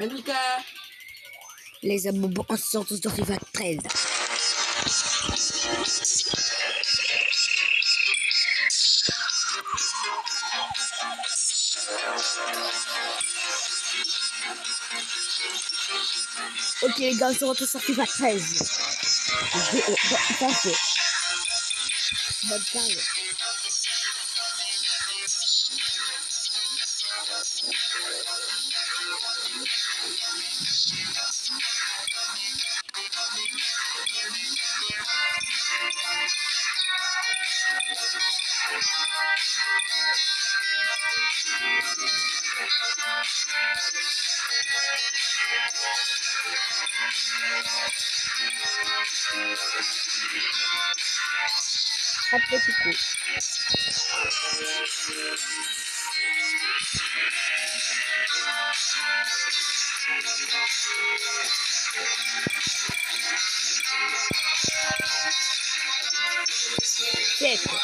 Annika. Les abobos en sont tous dans FIFA 13. Ok les gars, on se retrouve sur FIFA 13. Parfait. Bonne carrière. Atlético. Seco.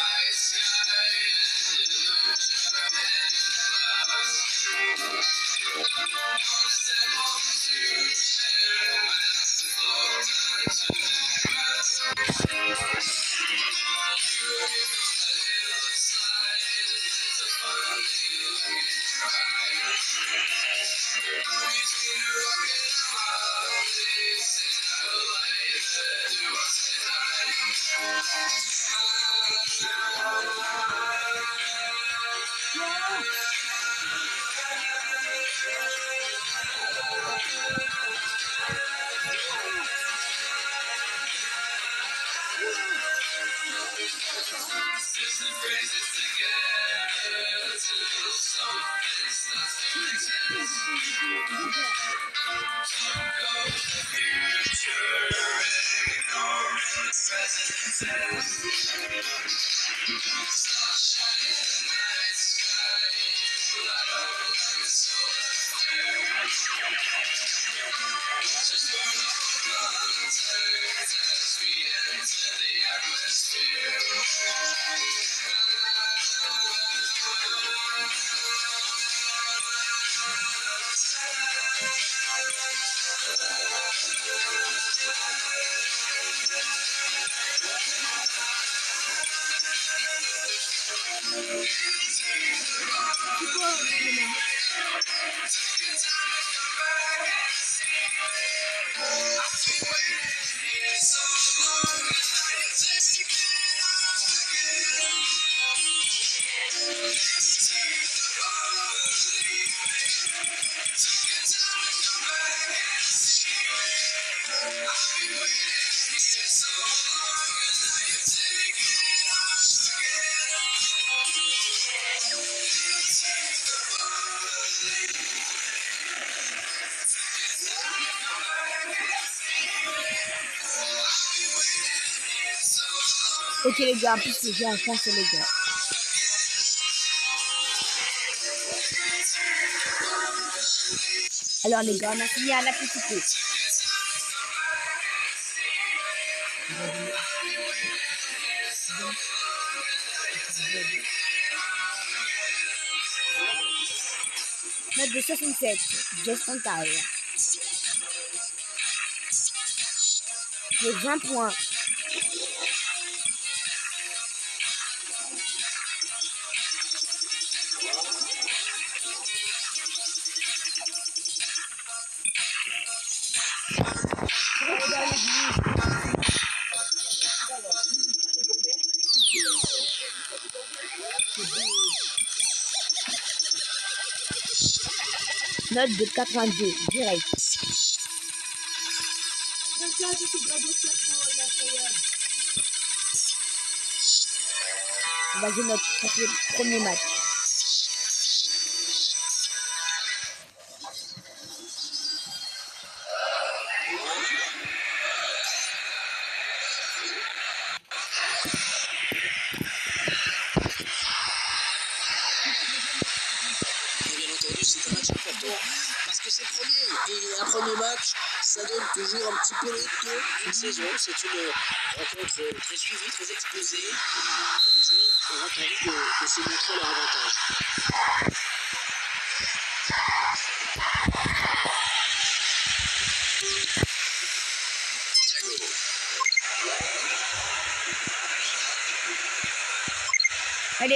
Ok les gars, en plus c'est bien en France les gars. Alors les gars, on a fini à l'Atlético. Note de 67, Justin Tyler. J'ai 20 points. Note de 82, direct. Vas-y, notre premier match. C'est un match important parce que c'est le premier et un premier match ça donne toujours un petit peu le ton d'une saison. C'est une rencontre très suivie, très exposée et les joueurs auront envie de se montrer leur avantage.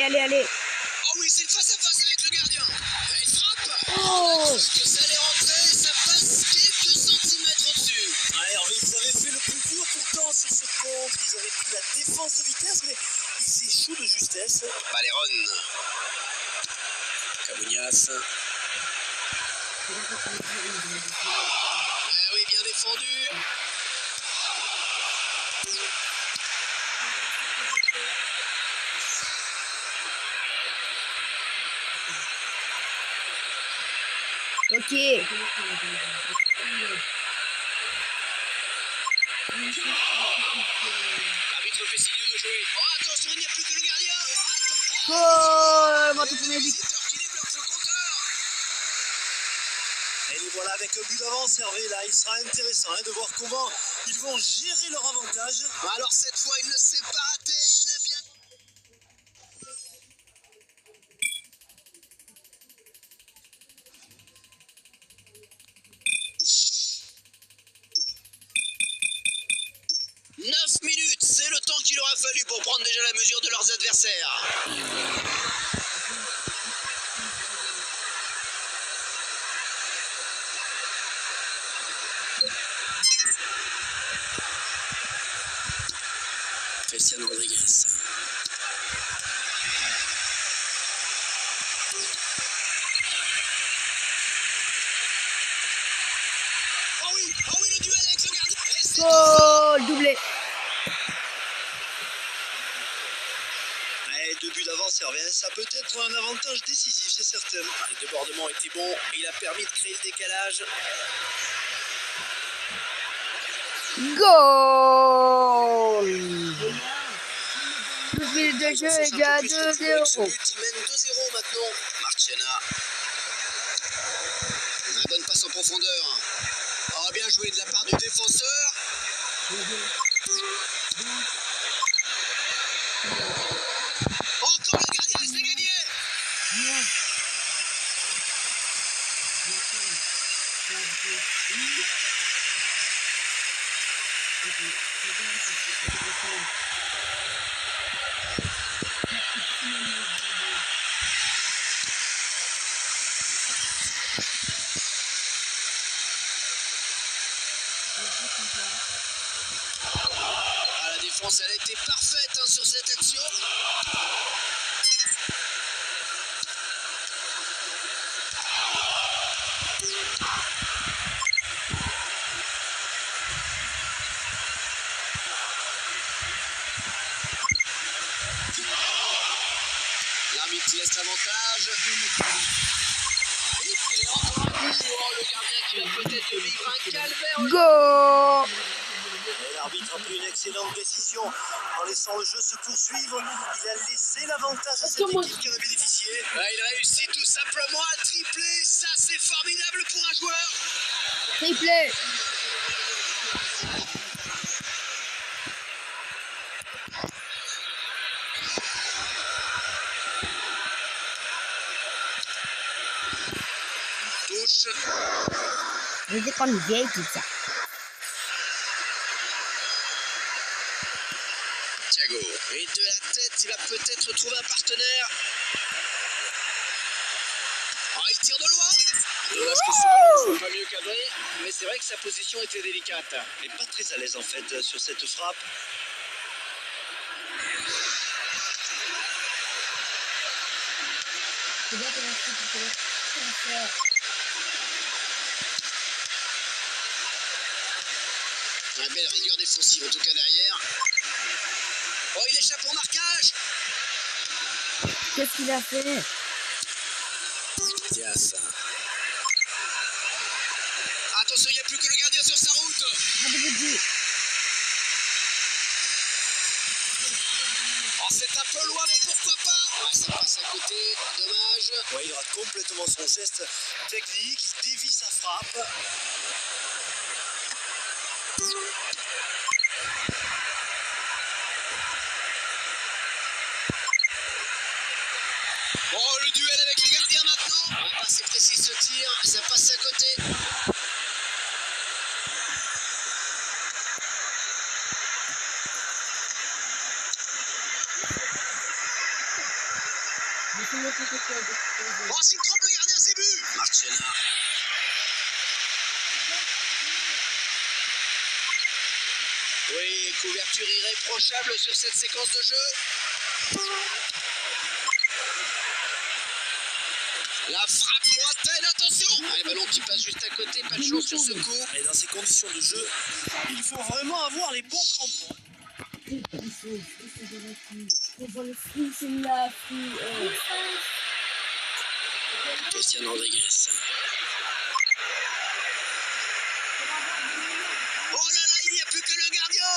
allez. Oh oui, c'est le face-à-face avec le gardien. Et il frappe. Oh. Que ça allait rentrer, ça passe quelques centimètres au-dessus. Ah, Hervé, ils avaient fait le plus dur pourtant sur ce contre. Ils avaient pris la défense de vitesse, mais ils échouent de justesse. Baléron. Cabounias. Ah oui, bien défendu. Ok. L'arbitre fait signe de jouer. Oh, attention, il n'y a plus que le gardien. Oh, votre premier but. Qui débloque le compteur. Et les voilà avec un but d'avance, Hervé. Là, il sera intéressant de voir comment ils vont gérer leur avantage. Alors cette fois, il ne s'est pas raté. Il a bien... 9 minutes, c'est le temps qu'il aura fallu pour prendre déjà la mesure de leurs adversaires. Christian Rodriguez. Oh oui, le duel avec le gardien. Et c'est Oh, doublé. Ouais, 2 buts d'avance, Hervé. Ça peut être un avantage décisif, c'est certain. Le débordement était bon, il a permis de créer le décalage. Goal. 12 minutes de jeu C'est égale un peu plus que plus avec ce 2-0. but, il mène 2-0 maintenant. Marchena. Un bonne passe en profondeur. Oh, bien joué de la part du défenseur. Encore le gardien, c'est gagné. Ah, la défense, elle a été parfaite sur cette action. L'arbitre laisse l'avantage. Et encore un coup. Oh, le gardien qui va peut-être vivre un calvaire. Goal. Et l'arbitre a pris une excellente décision en laissant le jeu se poursuivre. Il a laissé l'avantage à cette équipe qui en a bénéficié. Il réussit tout simplement à tripler. Ça, c'est formidable pour un joueur. Triplé. Touche. Je vais prendre une vieille tout ça. Thiago. Et de la tête, il va peut-être trouver un partenaire. Oh, il tire de loin. Dommage que ce ballon soit pas mieux cadré, mais c'est vrai que sa position était délicate. Il n'est pas très à l'aise en fait sur cette frappe. Une belle rigueur défensive en tout cas derrière. Oh, il échappe au marquage. Qu'est-ce qu'il a fait? Diaz. Attention, il n'y a plus que le gardien sur sa route. Oh, c'est un peu loin, mais pourquoi pas? Ouais, ça passe à côté, dommage. Ouais, il rate complètement son geste technique, il dévie sa frappe. Oh, le duel avec le gardien maintenant. Ah, pas assez précis ce tir, ça passe à côté. Oui, couverture irréprochable sur cette séquence de jeu. La frappe lointaine, attention! Ah, le ballon qui passe juste à côté, pas de chance sur ce coup. Et dans ces conditions de jeu, il faut vraiment avoir les bons crampons. Christian Rodriguez. Oh là là, il n'y a plus que le gardien!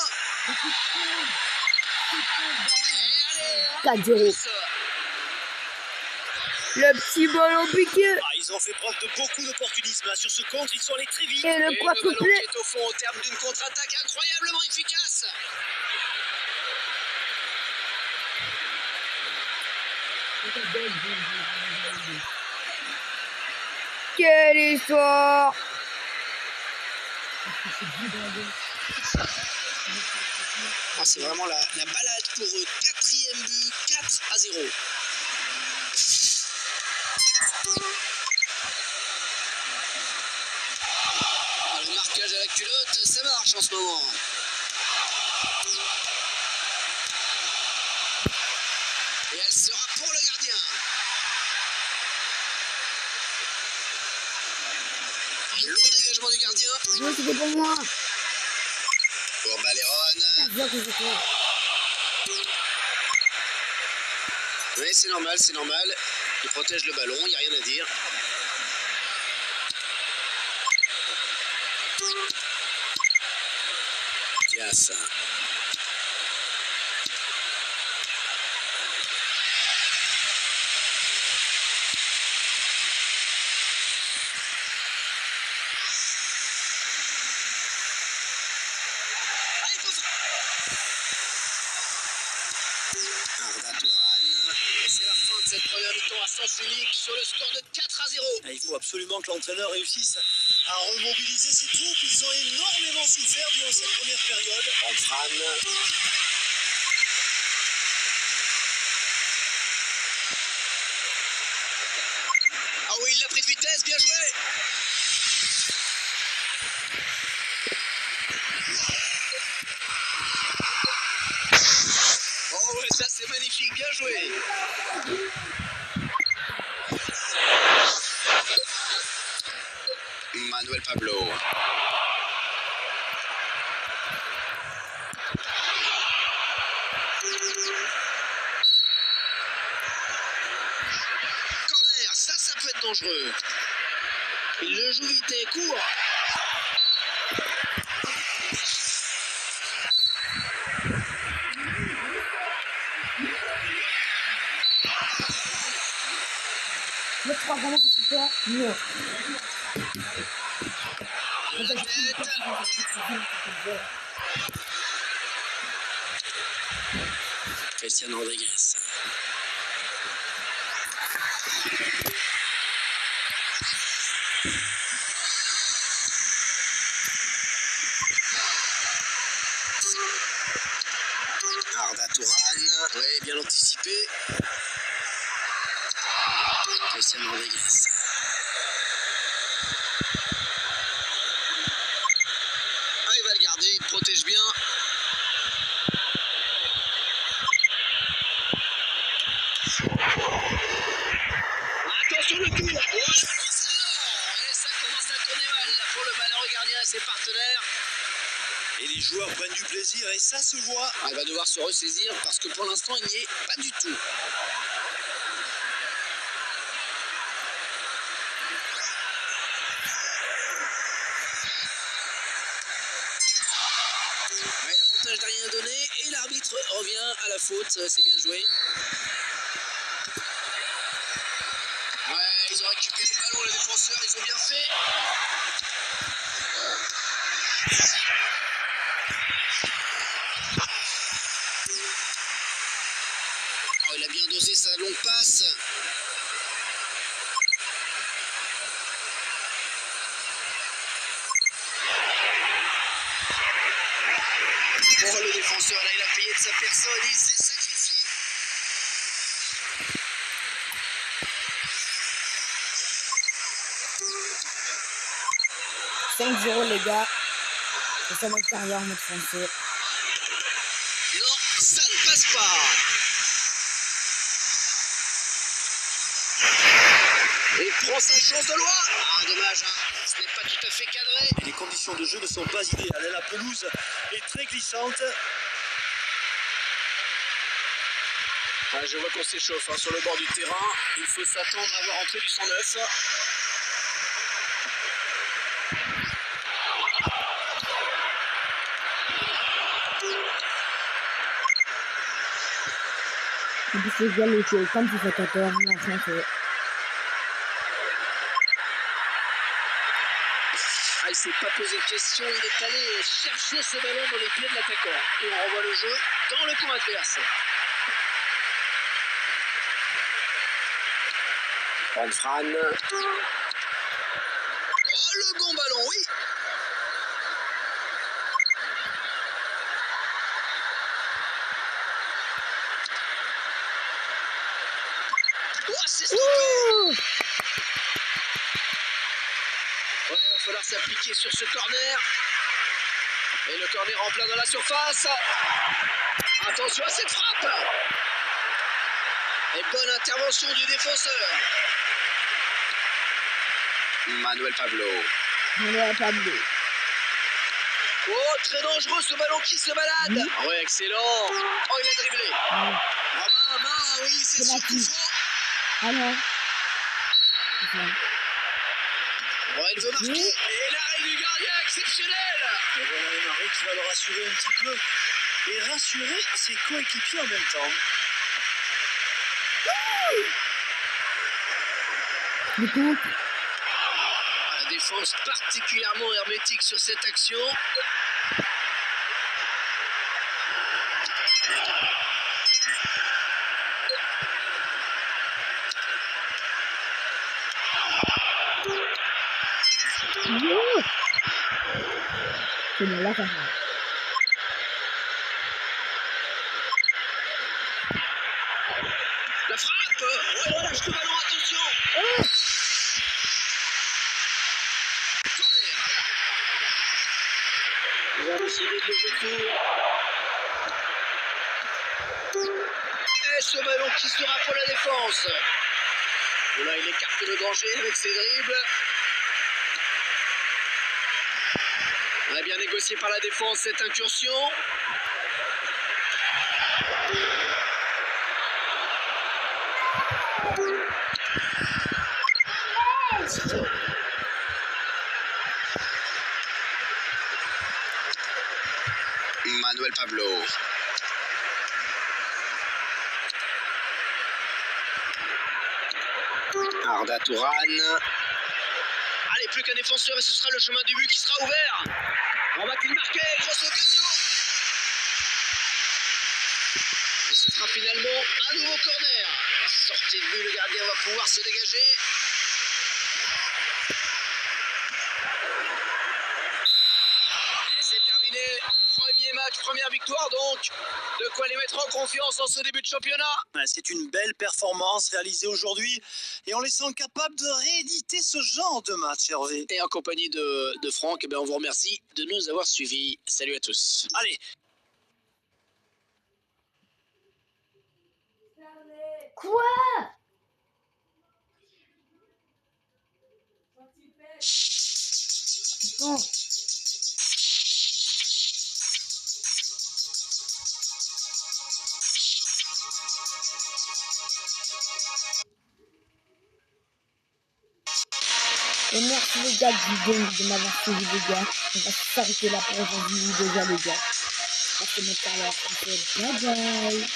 Et allez, 4-0. Le petit ballon piqué. Ah, ils ont fait preuve de beaucoup d'opportunisme. Sur ce contre, ils sont allés très vite. Et Et le le ballon quadruplé. qui est au fond au terme d'une contre-attaque incroyablement efficace. Quelle histoire. Ah, c'est vraiment la balade pour eux. 4e but, 4-0. Ah, le marquage à la culotte, ça marche en ce moment. Et elle sera pour le gardien. Un lourd dégagement du gardien. Non, c'était pour moi. Pour Baléron. Bien que c'était. Oui, c'est normal, c'est normal. Il protège le ballon, il n'y a rien à dire. Dias. Arda Tourane. Et c'est la fin de cette première mi-temps à sens unique sur le score de 4-0. Ah, il faut absolument que l'entraîneur réussisse à remobiliser ses troupes. Ils ont énormément souffert durant cette première période. Fran. Ah oui, il l'a pris de vitesse, bien joué. Oh ouais, ça c'est magnifique, bien joué. Manuel Pablo. Corner, ça peut être dangereux. Il le joue vite et court. Le 3 vraiment c'est super. Mieux. De la tête. Christian Rodriguez. Arda Tourane. Oui, bien anticipé. Christian Rodriguez. Ah, il va le garder, il protège bien. Attention le tour. Ouais, oh, c'est lent. Et ça commence à tourner mal là, pour le malheureux gardien et ses partenaires. Et les joueurs prennent du plaisir et ça se voit. Ah, il va devoir se ressaisir parce que pour l'instant il n'y est pas du tout. Ouais, l'avantage n'a rien donné et l'arbitre revient à la faute, c'est bien joué. Ouais, ils ont récupéré le ballon, les défenseurs, ils ont bien fait. Oh, il a bien dosé sa longue passe. Oh, le défenseur, là, il a payé de sa personne, il s'est sacrifié. 5-0 les gars. C'est ça notre carrière en mode français. passe pas. Il prend sa chance de loin. Ah, dommage, hein. Ce n'est pas tout à fait cadré. Les conditions de jeu ne sont pas idéales. La pelouse est très glissante. Ah, je vois qu'on s'échauffe hein, sur le bord du terrain. Il faut s'attendre à voir entrer du 109. Et puis c'est bien le jeu, comme tu fais 14, non, rien fait. Ah, il s'est pas posé de questions, il est allé chercher ce ballon dans les pieds de l'attaquant. Et on renvoie le jeu dans le camp adverse. Juan Fran. Oh, le bon ballon, oui. Oh, c'est stoppé. Ouais, il va falloir s'appliquer sur ce corner. Et le corner en plein dans la surface. Attention à cette frappe. Et bonne intervention du défenseur. Manuel Pablo. Oh, très dangereux ce ballon qui se balade. Oui. Ah ouais, excellent. Oh, il a dribblé. Ah, Ah, main, oui, c'est C'est sûr qu'il parti. faut. alors. Oh, il veut marquer. Oui. Et l'arrêt du gardien exceptionnel. Et voilà Emery qui va le rassurer un petit peu et rassurer ses coéquipiers en même temps. Le contre. Ah, la défense particulièrement hermétique sur cette action. Wouh. C'est bon, là, ça va. La frappe. Ouais, on lâche le ballon, attention. Oh. Corner. Il va décider de le retour. Et ce ballon qui sera pour la défense. Et là, il écarte le danger avec ses dribbles. On a bien négocié par la défense cette incursion. Manuel Pablo. Arda Touran. Allez, plus qu'un défenseur et ce sera le chemin du but qui sera ouvert. On va-t-il marquer? Grosse occasion. Et ce sera finalement un nouveau corner. Sortie de but, le gardien va pouvoir se dégager. Et c'est terminé. Premier match, première victoire donc. De quoi les mettre en confiance en ce début de championnat. C'est une belle performance réalisée aujourd'hui et on les sent capables de rééditer ce genre de match, Hervé. Et en compagnie de Franck, eh bien, on vous remercie de nous avoir suivis. Salut à tous. Allez, Quoi? Bon. Et merci les gars de m'avoir suivi les gars. On va s'arrêter là pour aujourd'hui déjà les gars. Parce que notre carrière, bye bye.